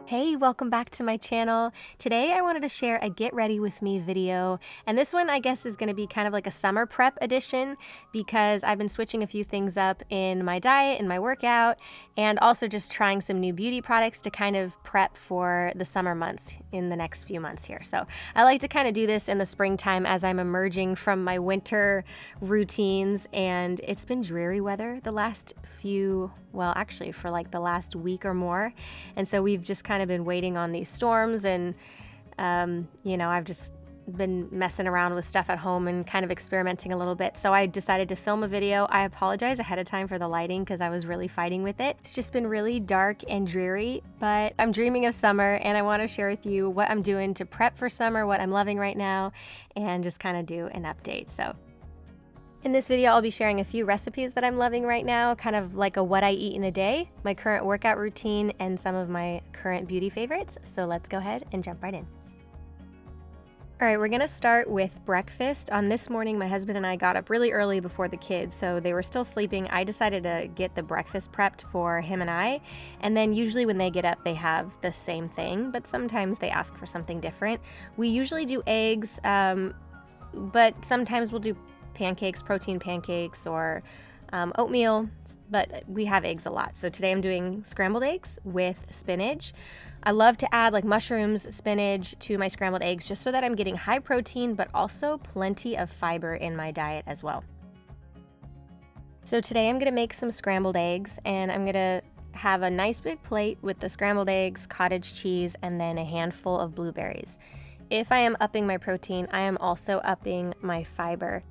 Hey, welcome back to my channel. Today I wanted to share a get ready with me video, and this one I guess is going to be kind of like a summer prep edition because I've been switching a few things up in my diet and my workout, and also just trying some new beauty products to kind of prep for the summer months in the next few months here. So I like to kind of do this in the springtime as I'm emerging from my winter routines, and it's been dreary weather the last few, well, actually for like the last week or more, and so we've just kind of been waiting on these storms, and I've just been messing around with stuff at home and kind of experimenting a little bit. So I decided to film a video. I apologize ahead of time for the lighting because I was really fighting with it. It's just been really dark and dreary, but I'm dreaming of summer and I want to share with you what I'm doing to prep for summer, what I'm loving right now, and just kind of do an update. So in this video, I'll be sharing a few recipes that I'm loving right now, kind of like a what I eat in a day, my current workout routine, and some of my current beauty favorites. So let's go ahead and jump right in. All right, we're gonna start with breakfast. On this morning, my husband and I got up really early before the kids, so they were still sleeping. I decided to get the breakfast prepped for him and I, and then usually when they get up, they have the same thing, but sometimes they ask for something different. We usually do eggs, but sometimes we'll do pancakes, protein pancakes, or oatmeal, but we have eggs a lot. So today I'm doing scrambled eggs with spinach. I love to add like mushrooms, spinach to my scrambled eggs just so that I'm getting high protein, but also plenty of fiber in my diet as well. So today I'm gonna make some scrambled eggs, and I'm gonna have a nice big plate with the scrambled eggs, cottage cheese, and then a handful of blueberries. If I am upping my protein, I am also upping my fiber.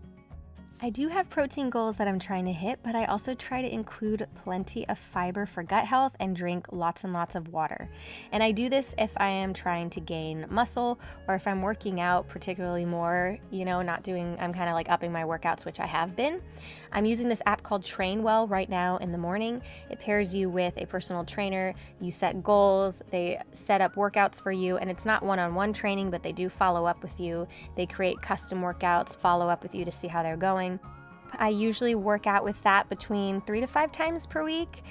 I do have protein goals that I'm trying to hit, but I also try to include plenty of fiber for gut health and drink lots and lots of water. And I do this if I am trying to gain muscle, or if I'm working out particularly more, I'm kind of like upping my workouts, which I have been. I'm using this app called TrainWell right now in the morning. It pairs you with a personal trainer. You set goals, they set up workouts for you, and it's not one-on-one training, but they do follow up with you. They create custom workouts, follow up with you to see how they're going. I usually work out with that between 3 to 5 times per week,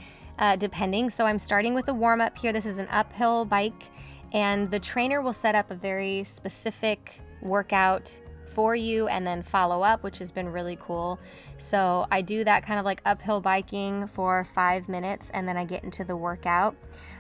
depending. So I'm starting with a warm-up here. This is an uphill bike, and the trainer will set up a very specific workout for you and then follow up, which has been really cool. So I do that kind of like uphill biking for 5 minutes, and then I get into the workout.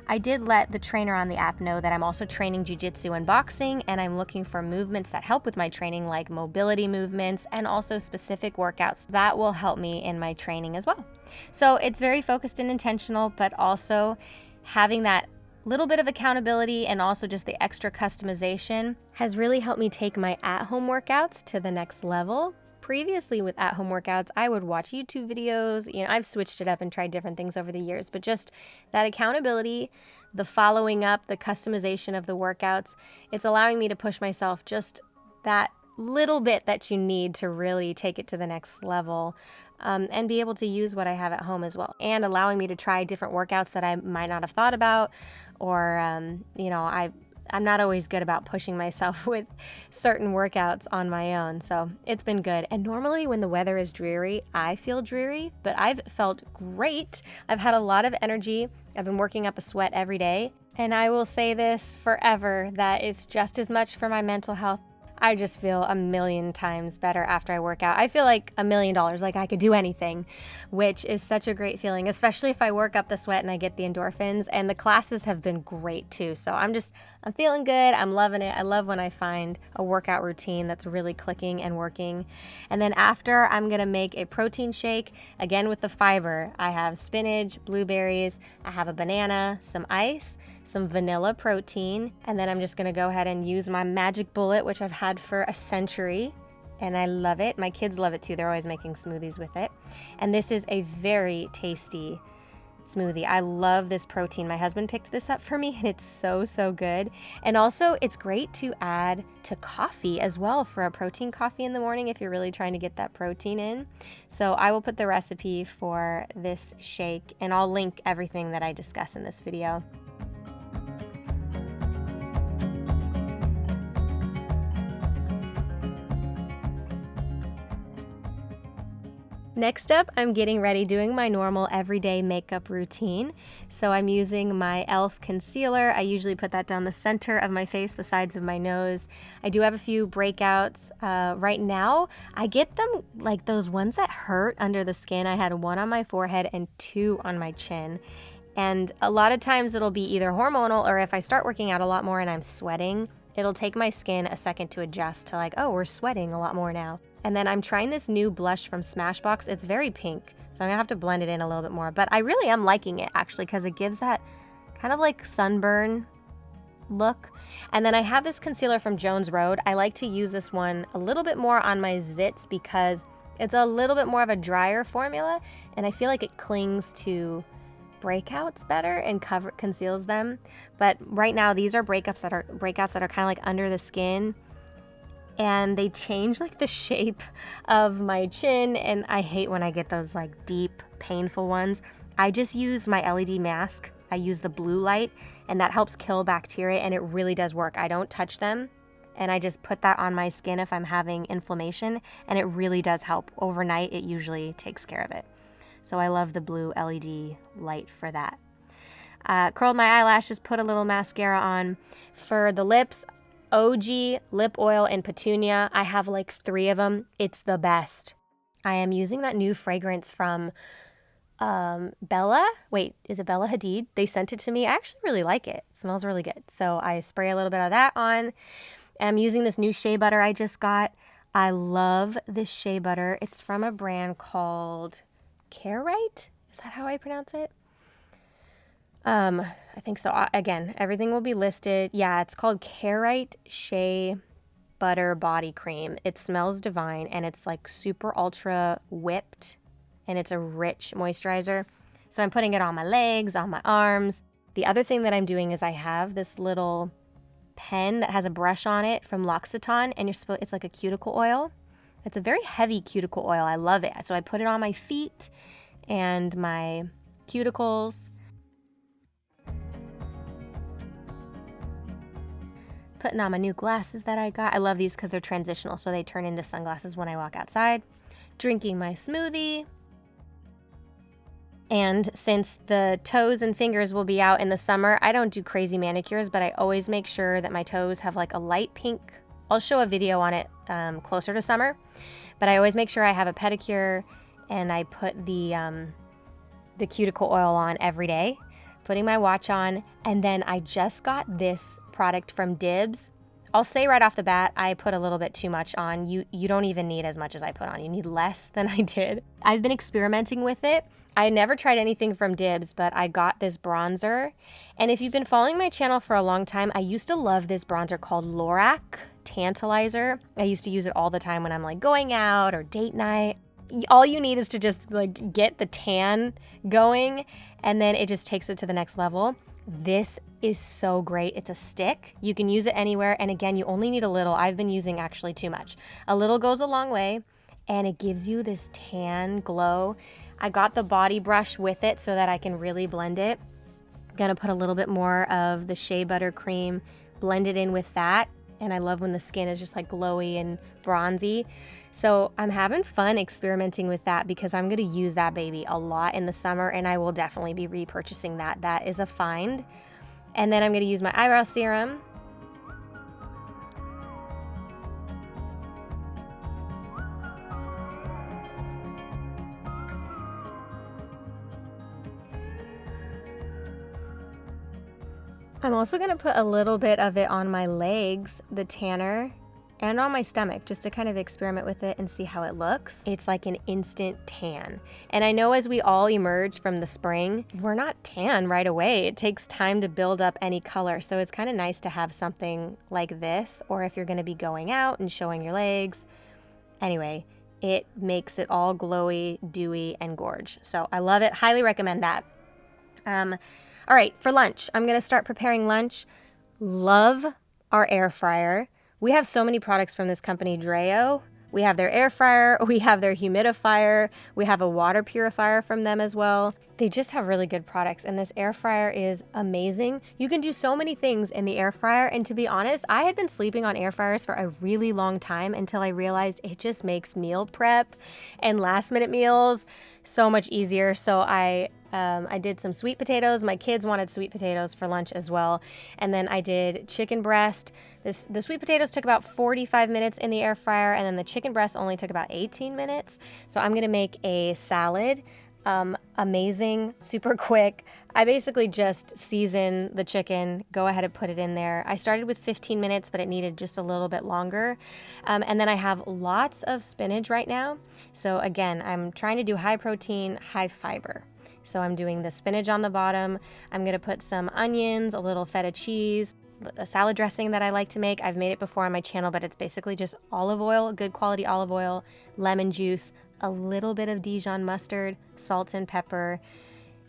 I did let the trainer on the app know that I'm also training Jiu Jitsu and boxing, and I'm looking for movements that help with my training, like mobility movements and also specific workouts that will help me in my training as well. So it's very focused and intentional, but also having that little bit of accountability and also just the extra customization has really helped me take my at-home workouts to the next level. Previously with at-home workouts, I would watch YouTube videos. I've switched it up and tried different things over the years, but just that accountability, the following up, the customization of the workouts, it's allowing me to push myself just that little bit that you need to really take it to the next level, and be able to use what I have at home as well, and allowing me to try different workouts that I might not have thought about, or I'm not always good about pushing myself with certain workouts on my own, so it's been good. And normally when the weather is dreary, I feel dreary, but I've felt great. I've had a lot of energy. I've been working up a sweat every day, and I will say this forever, that it's just as much for my mental health. I just feel a million times better after I work out. I feel like $1 million, like I could do anything, which is such a great feeling, especially if I work up the sweat and I get the endorphins. And the classes have been great too. So I'm feeling good. I'm loving it. I love when I find a workout routine that's really clicking and working. And then after, I'm gonna make a protein shake, again with the fiber. I have spinach, blueberries, I have a banana, some ice, some vanilla protein, and then I'm just gonna go ahead and use my magic bullet, which I've had for a century, and I love it. My kids love it too. They're always making smoothies with it. And this is a very tasty smoothie. I love this protein. My husband picked this up for me, and it's so, so good. And also, it's great to add to coffee as well for a protein coffee in the morning if you're really trying to get that protein in. So I will put the recipe for this shake, and I'll link everything that I discuss in this video. Next up, I'm getting ready doing my normal everyday makeup routine. So I'm using my e.l.f. concealer. I usually put that down the center of my face, the sides of my nose. I do have a few breakouts. Right now, I get them like those ones that hurt under the skin. I had one on my forehead and two on my chin. And a lot of times it'll be either hormonal or if I start working out a lot more and I'm sweating, it'll take my skin a second to adjust to like, oh, we're sweating a lot more now. And then I'm trying this new blush from Smashbox. It's very pink, so I'm gonna have to blend it in a little bit more. But I really am liking it actually because it gives that kind of like sunburn look. And then I have this concealer from Jones Road. I like to use this one a little bit more on my zits because it's a little bit more of a drier formula and I feel like it clings to breakouts better and conceals them. But right now these are breakouts that are kind of like under the skin. And they change like the shape of my chin, and I hate when I get those like deep, painful ones. I just use my LED mask. I use the blue light, and that helps kill bacteria, and it really does work. I don't touch them, and I just put that on my skin if I'm having inflammation, and it really does help. Overnight, it usually takes care of it. So I love the blue LED light for that. Curled my eyelashes, put a little mascara on. For the lips, OBAGI lip oil and petunia. I have like 3 of them. It's the best. I am using that new fragrance from Bella. Wait, is it Bella Hadid? They sent it to me. I actually really like it. It smells really good. So I spray a little bit of that on. I'm using this new Shea butter I just got. I love this Shea butter. It's from a brand called Karite. Is that how I pronounce it? I think so. Again, everything will be listed. Yeah, it's called Karite Shea Butter Body Cream. It smells divine and it's like super ultra whipped and it's a rich moisturizer. So I'm putting it on my legs, on my arms. The other thing that I'm doing is I have this little pen that has a brush on it from Loccitane and it's like a cuticle oil. It's a very heavy cuticle oil. I love it. So I put it on my feet and my cuticles. Putting on my new glasses that I got. I love these because they're transitional, so they turn into sunglasses when I walk outside. Drinking my smoothie. And since the toes and fingers will be out in the summer, I don't do crazy manicures, but I always make sure that my toes have like a light pink. I'll show a video on it closer to summer, but I always make sure I have a pedicure and I put the cuticle oil on every day, putting my watch on. And then I just got this product from DIBS. I'll say right off the bat, I put a little bit too much on. You don't even need as much as I put on. You need less than I did. I've been experimenting with it. I never tried anything from DIBS, but I got this bronzer. And if you've been following my channel for a long time, I used to love this bronzer called Lorac Tantalizer. I used to use it all the time when I'm like going out or date night. All you need is to just like get the tan going and then it just takes it to the next level. This is so great. It's a stick. You can use it anywhere. And again, you only need a little. I've been using actually too much. A little goes a long way and it gives you this tan glow. I got the body brush with it so that I can really blend it. I'm gonna put a little bit more of the Shea Butter Cream, blend it in with that. And I love when the skin is just like glowy and bronzy. So I'm having fun experimenting with that because I'm gonna use that baby a lot in the summer and I will definitely be repurchasing that. That is a find. And then I'm gonna use my eyebrow serum. I'm also gonna put a little bit of it on my legs, the tanner, and on my stomach just to kind of experiment with it and see how it looks. It's like an instant tan. And I know as we all emerge from the spring, we're not tan right away. It takes time to build up any color. So it's kind of nice to have something like this, or if you're gonna be going out and showing your legs. Anyway, it makes it all glowy, dewy, and gorge. So I love it, highly recommend that. All right, for lunch, I'm gonna start preparing lunch. Love our air fryer. We have so many products from this company, Dreo. We have their air fryer, we have their humidifier, we have a water purifier from them as well. They just have really good products, and this air fryer is amazing. You can do so many things in the air fryer, and to be honest, I had been sleeping on air fryers for a really long time until I realized it just makes meal prep and last minute meals so much easier. So I did some sweet potatoes. My kids wanted sweet potatoes for lunch as well. And then I did chicken breast. The sweet potatoes took about 45 minutes in the air fryer, and then the chicken breast only took about 18 minutes. So I'm gonna make a salad. Amazing, super quick. I basically just season the chicken, go ahead and put it in there. I started with 15 minutes, but it needed just a little bit longer. And then I have lots of spinach right now. So again, I'm trying to do high protein, high fiber. So I'm doing the spinach on the bottom. I'm gonna put some onions, a little feta cheese, a salad dressing that I like to make. I've made it before on my channel, but it's basically just olive oil, good quality olive oil, lemon juice, a little bit of Dijon mustard, salt and pepper.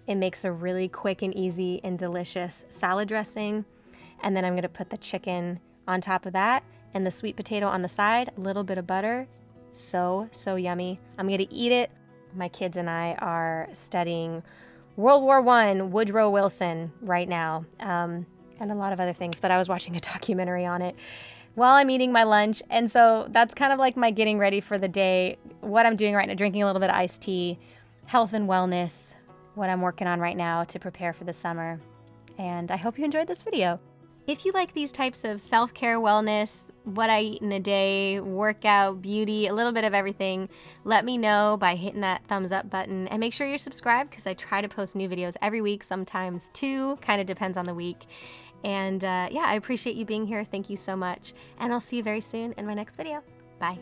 It makes a really quick and easy and delicious salad dressing. And then I'm gonna put the chicken on top of that and the sweet potato on the side, a little bit of butter. So yummy. I'm gonna eat it. My kids and I are studying World War I, Woodrow Wilson right now, and a lot of other things, but I was watching a documentary on it while I'm eating my lunch. And so that's kind of like my getting ready for the day, what I'm doing right now, drinking a little bit of iced tea, health and wellness, what I'm working on right now to prepare for the summer. And I hope you enjoyed this video. If you like these types of self-care, wellness, what I eat in a day, workout, beauty, a little bit of everything, let me know by hitting that thumbs up button, and make sure you're subscribed because I try to post new videos every week, sometimes two, kind of depends on the week. And yeah, I appreciate you being here. Thank you so much. And I'll see you very soon in my next video. Bye.